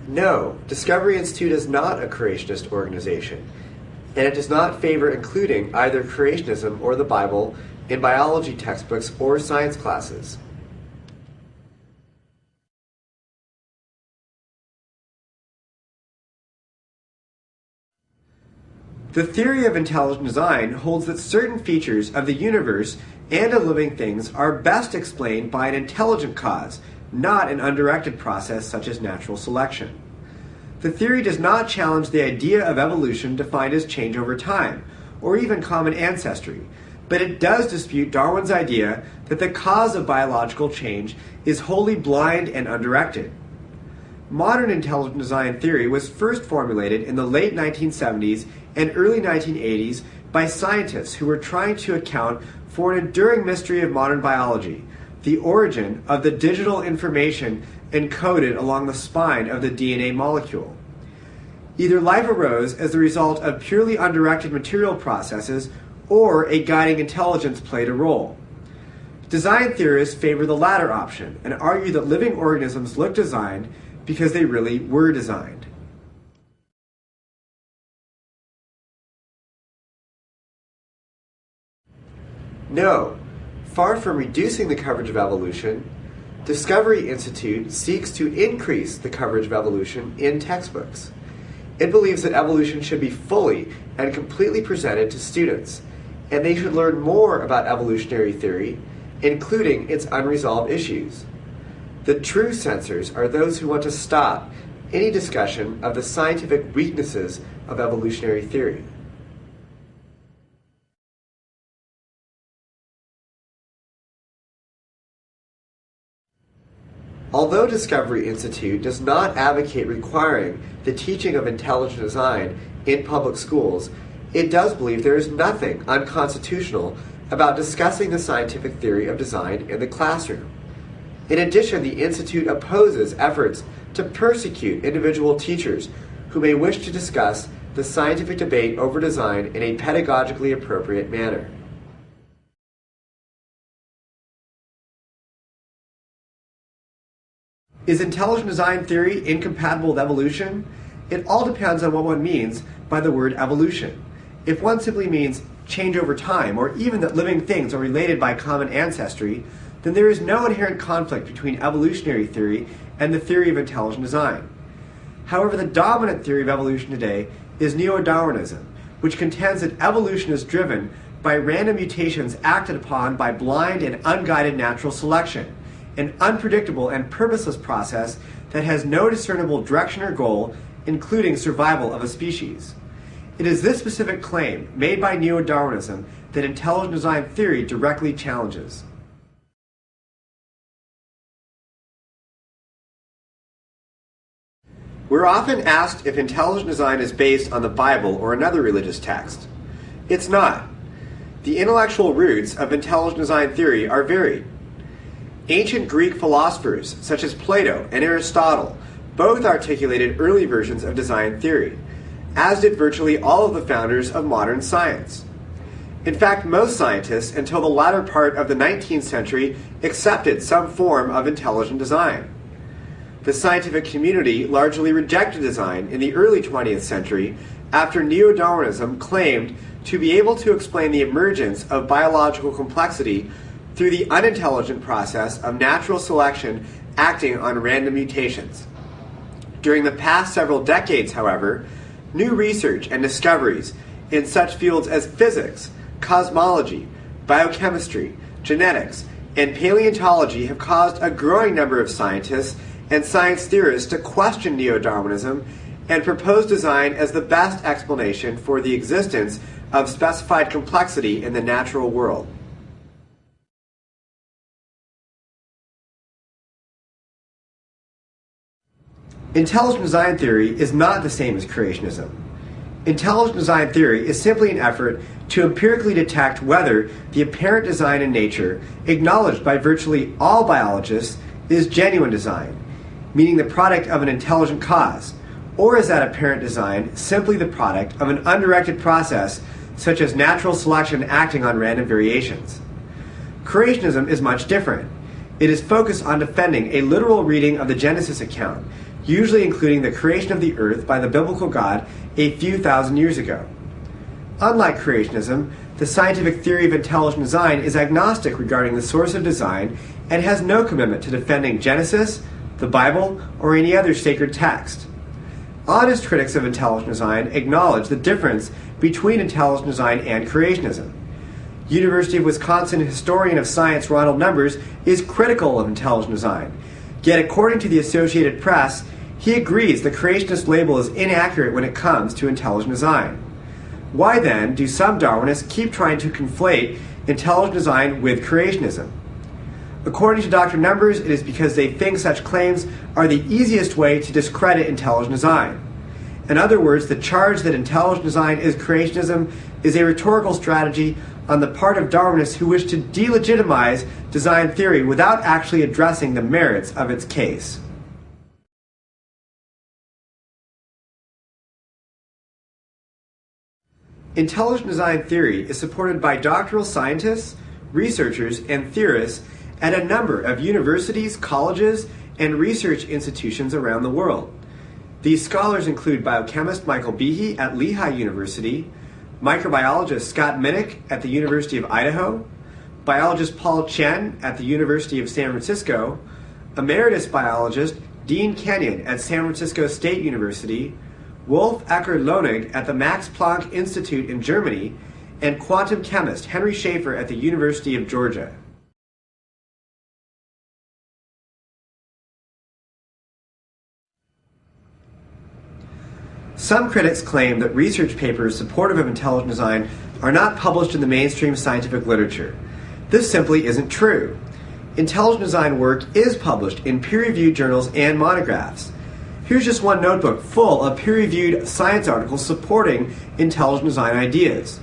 No, Discovery Institute is not a creationist organization, and it does not favor including either creationism or the Bible in biology textbooks or science classes. The theory of intelligent design holds that certain features of the universe and of living things are best explained by an intelligent cause, not an undirected process such as natural selection. The theory does not challenge the idea of evolution defined as change over time, or even common ancestry, but it does dispute Darwin's idea that the cause of biological change is wholly blind and undirected. Modern intelligent design theory was first formulated in the late 1970s and early 1980s by scientists who were trying to account for an enduring mystery of modern biology, the origin of the digital information encoded along the spine of the DNA molecule. Either life arose as the result of purely undirected material processes, or a guiding intelligence played a role. Design theorists favor the latter option and argue that living organisms look designed because they really were designed. No, far from reducing the coverage of evolution, Discovery Institute seeks to increase the coverage of evolution in textbooks. It believes that evolution should be fully and completely presented to students, and they should learn more about evolutionary theory, including its unresolved issues. The true censors are those who want to stop any discussion of the scientific weaknesses of evolutionary theory. Although Discovery Institute does not advocate requiring the teaching of intelligent design in public schools, it does believe there is nothing unconstitutional about discussing the scientific theory of design in the classroom. In addition, the Institute opposes efforts to persecute individual teachers who may wish to discuss the scientific debate over design in a pedagogically appropriate manner. Is intelligent design theory incompatible with evolution? It all depends on what one means by the word evolution. If one simply means change over time, or even that living things are related by common ancestry, then there is no inherent conflict between evolutionary theory and the theory of intelligent design. However, the dominant theory of evolution today is neo-Darwinism, which contends that evolution is driven by random mutations acted upon by blind and unguided natural selection, an unpredictable and purposeless process that has no discernible direction or goal, including survival of a species. It is this specific claim, made by neo-Darwinism, that intelligent design theory directly challenges. We're often asked if intelligent design is based on the Bible or another religious text. It's not. The intellectual roots of intelligent design theory are varied. Ancient Greek philosophers, such as Plato and Aristotle, both articulated early versions of design theory, as did virtually all of the founders of modern science. In fact, most scientists, until the latter part of the 19th century, accepted some form of intelligent design. The scientific community largely rejected design in the early 20th century after neo-Darwinism claimed to be able to explain the emergence of biological complexity through the unintelligent process of natural selection acting on random mutations. During the past several decades, however, new research and discoveries in such fields as physics, cosmology, biochemistry, genetics, and paleontology have caused a growing number of scientists and science theorists to question neo-Darwinism and propose design as the best explanation for the existence of specified complexity in the natural world. Intelligent design theory is not the same as creationism. Intelligent design theory is simply an effort to empirically detect whether the apparent design in nature, acknowledged by virtually all biologists, is genuine design, meaning the product of an intelligent cause, or is that apparent design simply the product of an undirected process such as natural selection acting on random variations. Creationism is much different. It is focused on defending a literal reading of the Genesis account, usually including the creation of the earth by the biblical God a few thousand years ago. Unlike creationism, the scientific theory of intelligent design is agnostic regarding the source of design and has no commitment to defending Genesis, the Bible, or any other sacred text. Honest critics of intelligent design acknowledge the difference between intelligent design and creationism. University of Wisconsin historian of science Ronald Numbers is critical of intelligent design, yet according to the Associated Press, he agrees the creationist label is inaccurate when it comes to intelligent design. Why then do some Darwinists keep trying to conflate intelligent design with creationism? According to Dr. Numbers, it is because they think such claims are the easiest way to discredit intelligent design. In other words, the charge that intelligent design is creationism is a rhetorical strategy on the part of Darwinists who wish to delegitimize design theory without actually addressing the merits of its case. Intelligent design theory is supported by doctoral scientists, researchers, and theorists at a number of universities, colleges, and research institutions around the world. These scholars include biochemist Michael Behe at Lehigh University, microbiologist Scott Minnick at the University of Idaho, biologist Paul Chen at the University of San Francisco, emeritus biologist Dean Kenyon at San Francisco State University, Wolf Eckert-Lonig at the Max Planck Institute in Germany, and quantum chemist Henry Schaefer at the University of Georgia. Some critics claim that research papers supportive of intelligent design are not published in the mainstream scientific literature. This simply isn't true. Intelligent design work is published in peer-reviewed journals and monographs. Here's just one notebook full of peer-reviewed science articles supporting intelligent design ideas.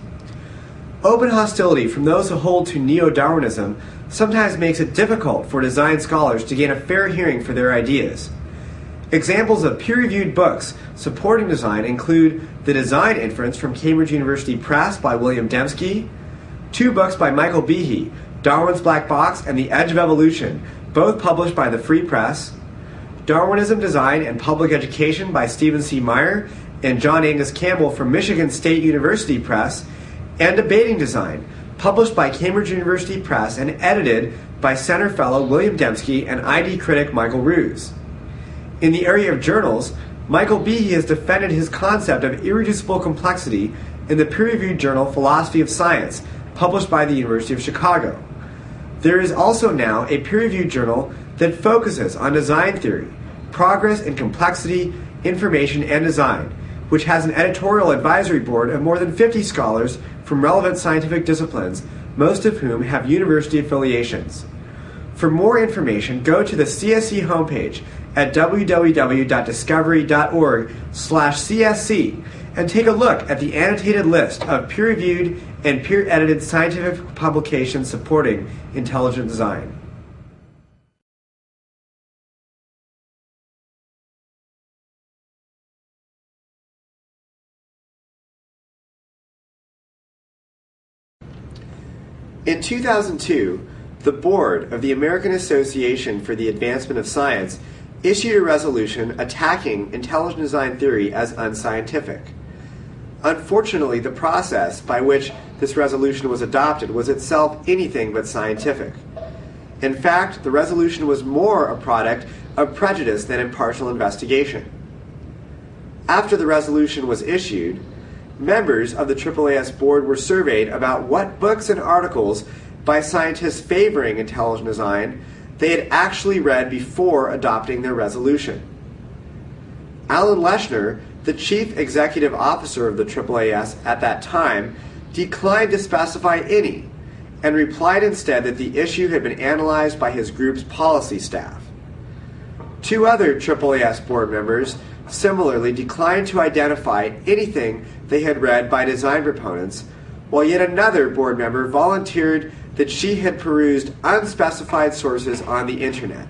Open hostility from those who hold to neo-Darwinism sometimes makes it difficult for design scholars to gain a fair hearing for their ideas. Examples of peer-reviewed books supporting design include The Design Inference from Cambridge University Press by William Dembski, two books by Michael Behe, Darwin's Black Box and The Edge of Evolution, both published by the Free Press, Darwinism, Design, and Public Education by Stephen C. Meyer and John Angus Campbell from Michigan State University Press, and Debating Design, published by Cambridge University Press and edited by Center Fellow William Dembski and ID critic Michael Ruse. In the area of journals, Michael Behe has defended his concept of irreducible complexity in the peer-reviewed journal Philosophy of Science, published by the University of Chicago. There is also now a peer-reviewed journal that focuses on design theory, progress in complexity, information, and design, which has an editorial advisory board of more than 50 scholars from relevant scientific disciplines, most of whom have university affiliations. For more information, go to the CSC homepage at www.discovery.org/CSC and take a look at the annotated list of peer-reviewed and peer-edited scientific publications supporting intelligent design. In 2002, the board of the American Association for the Advancement of Science issued a resolution attacking intelligent design theory as unscientific. Unfortunately, the process by which this resolution was adopted was itself anything but scientific. In fact, the resolution was more a product of prejudice than impartial investigation. After the resolution was issued, members of the AAAS board were surveyed about what books and articles by scientists favoring intelligent design they had actually read before adopting their resolution. Alan Leshner, the chief executive officer of the AAAS at that time, declined to specify any and replied instead that the issue had been analyzed by his group's policy staff. Two other AAAS board members similarly declined to identify anything they had read by design proponents, while yet another board member volunteered that she had perused unspecified sources on the internet.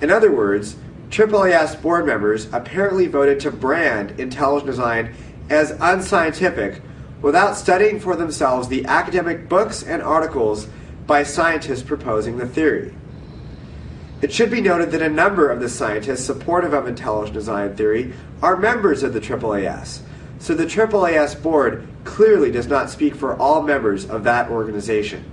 In other words, AAAS board members apparently voted to brand intelligent design as unscientific without studying for themselves the academic books and articles by scientists proposing the theory. It should be noted that a number of the scientists supportive of intelligent design theory are members of the AAAS, so the AAAS board clearly does not speak for all members of that organization.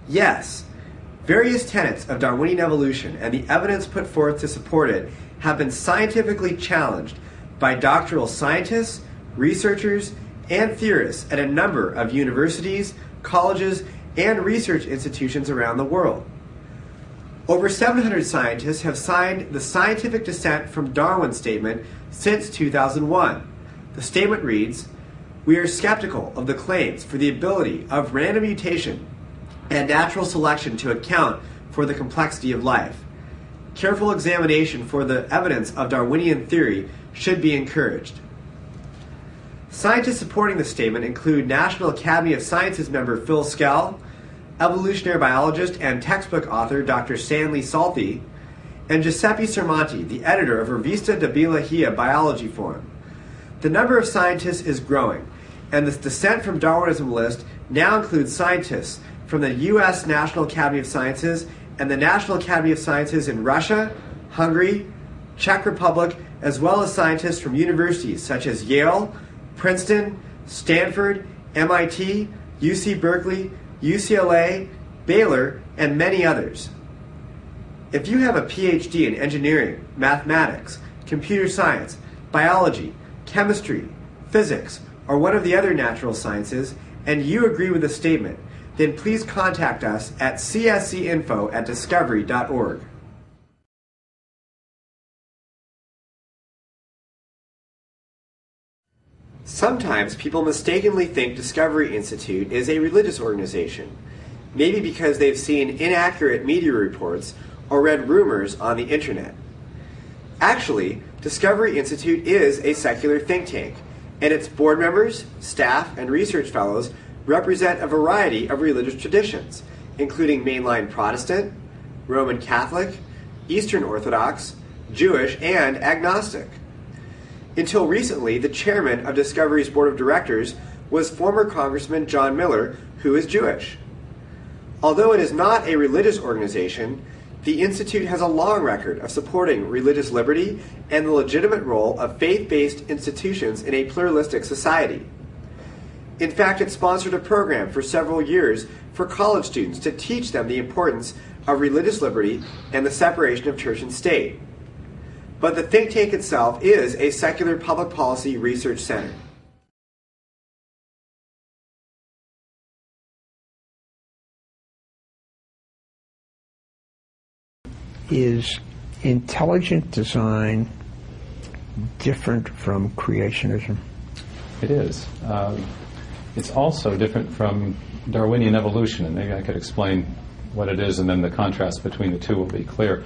Yes, various tenets of Darwinian evolution and the evidence put forth to support it have been scientifically challenged by doctoral scientists, researchers, and theorists at a number of universities, colleges, and research institutions around the world. Over 700 scientists have signed the scientific dissent from Darwin statement since 2001. The statement reads, "We are skeptical of the claims for the ability of random mutation and natural selection to account for the complexity of life. Careful examination for the evidence of Darwinian theory should be encouraged." Scientists supporting the statement include National Academy of Sciences member Phil Skell, evolutionary biologist and textbook author Dr. Stanley Salty, and Giuseppe Sermonti, the editor of Revista de Biologia Biology Forum. The number of scientists is growing, and the dissent from Darwinism list now includes scientists from the U.S. National Academy of Sciences and the National Academy of Sciences in Russia, Hungary, Czech Republic, as well as scientists from universities such as Yale, Princeton, Stanford, MIT, UC Berkeley, UCLA, Baylor, and many others. If you have a PhD in engineering, mathematics, computer science, biology, chemistry, physics, or one of the other natural sciences, and you agree with the statement, then please contact us at cscinfo@discovery.org. Sometimes people mistakenly think Discovery Institute is a religious organization, maybe because they've seen inaccurate media reports or read rumors on the internet. Actually, Discovery Institute is a secular think tank, and its board members, staff, and research fellows represent a variety of religious traditions, including mainline Protestant, Roman Catholic, Eastern Orthodox, Jewish, and agnostic. Until recently, the chairman of Discovery's board of directors was former Congressman John Miller, who is Jewish. Although it is not a religious organization, the Institute has a long record of supporting religious liberty and the legitimate role of faith-based institutions in a pluralistic society. In fact, it sponsored a program for several years for college students to teach them the importance of religious liberty and the separation of church and state. But the think tank itself is a secular public policy research center. Is intelligent design different from creationism? It is. It's also different from Darwinian evolution, and maybe I could explain what it is, and then the contrast between the two will be clear.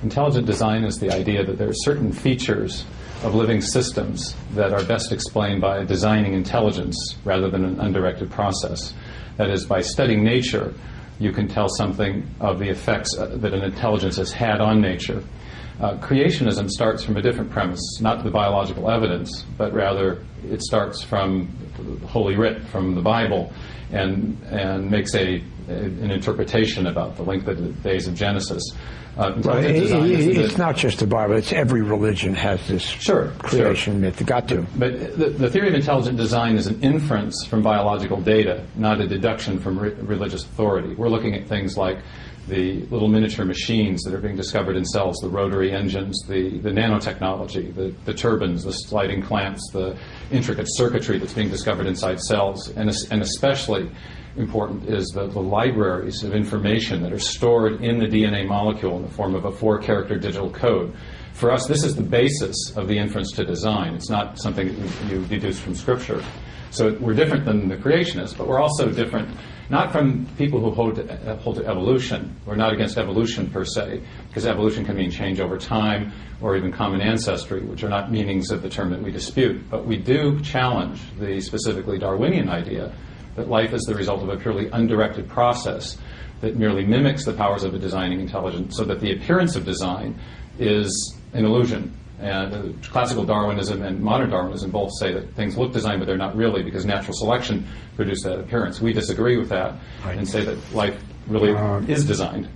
Intelligent design is the idea that there are certain features of living systems that are best explained by designing intelligence rather than an undirected process. That is, by studying nature, you can tell something of the effects that an intelligence has had on nature. Creationism starts from a different premise, not the biological evidence, but rather it starts from Holy Writ, from the Bible, and makes an interpretation about the length of the days of Genesis. It's not just the Bible, it's every religion has this creation myth. They got to. But the theory of intelligent design is an inference from biological data, not a deduction from religious authority. We're looking at things like the little miniature machines that are being discovered in cells, the rotary engines, the nanotechnology, the turbines, the sliding clamps, the intricate circuitry that's being discovered inside cells, and especially important is the libraries of information that are stored in the DNA molecule in the form of a 4-character digital code. For us, this is the basis of the inference to design. It's not something that you deduce from Scripture. So we're different than the creationists, but we're also different not from people who hold to evolution. We're not against evolution per se, because evolution can mean change over time or even common ancestry, which are not meanings of the term that we dispute. But we do challenge the specifically Darwinian idea that life is the result of a purely undirected process that merely mimics the powers of a designing intelligence, so that the appearance of design is an illusion. And classical Darwinism and modern Darwinism both say that things look designed, but they're not really, because natural selection produced that appearance. We disagree with that and say that life really is designed.